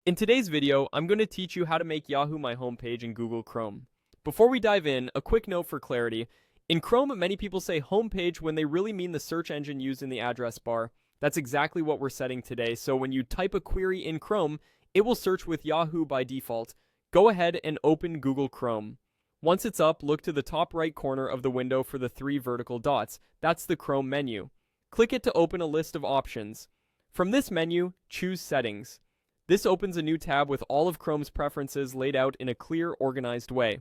In today's video, I'm going to teach you how to make Yahoo my homepage in Google Chrome. Before we dive in, a quick note for clarity. In Chrome, many people say homepage when they really mean the search engine used in the address bar. That's exactly what we're setting today, so when you type a query in Chrome, it will search with Yahoo by default. Go ahead and open Google Chrome. Once it's up, look to the top right corner of the window for the three vertical dots. That's the Chrome menu. Click it to open a list of options. From this menu, choose Settings. This opens a new tab with all of Chrome's preferences laid out in a clear, organized way.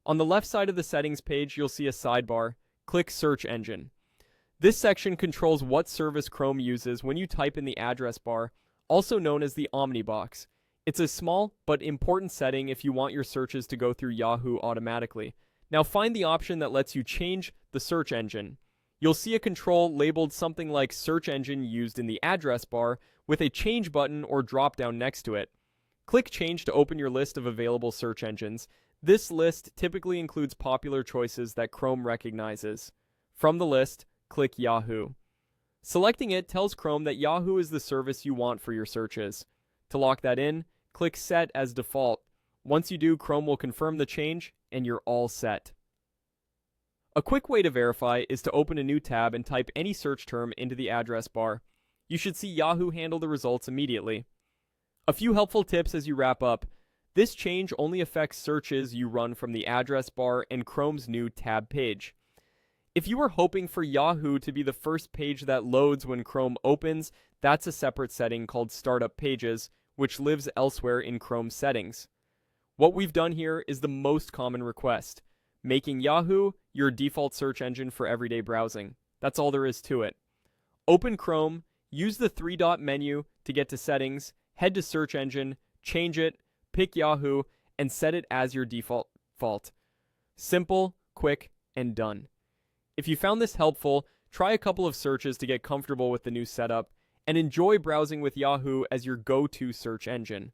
On the left side of the settings page, you'll see a sidebar. Click Search Engine. This section controls what service Chrome uses when you type in the address bar, also known as the Omnibox. It's a small but important setting if you want your searches to go through Yahoo automatically. Now find the option that lets you change the search engine. You'll see a control labeled something like Search Engine used in the address bar with a change button or drop down next to it. Click Change to open your list of available search engines. This list typically includes popular choices that Chrome recognizes. From the list, click Yahoo. Selecting it tells Chrome that Yahoo is the service you want for your searches. To lock that in, click Set as default. Once you do, Chrome will confirm the change and you're all set. A quick way to verify is to open a new tab and type any search term into the address bar. You should see Yahoo handle the results immediately. A few helpful tips as you wrap up. This change only affects searches you run from the address bar and Chrome's new tab page. If you were hoping for Yahoo to be the first page that loads when Chrome opens, that's a separate setting called Startup Pages, which lives elsewhere in Chrome's settings. What we've done here is the most common request, making Yahoo your default search engine for everyday browsing. That's all there is to it. Open Chrome, use the three-dot menu to get to Settings, head to Search Engine, change it, pick Yahoo, and set it as your default. Simple, quick, and done. If you found this helpful, try a couple of searches to get comfortable with the new setup, and enjoy browsing with Yahoo as your go-to search engine.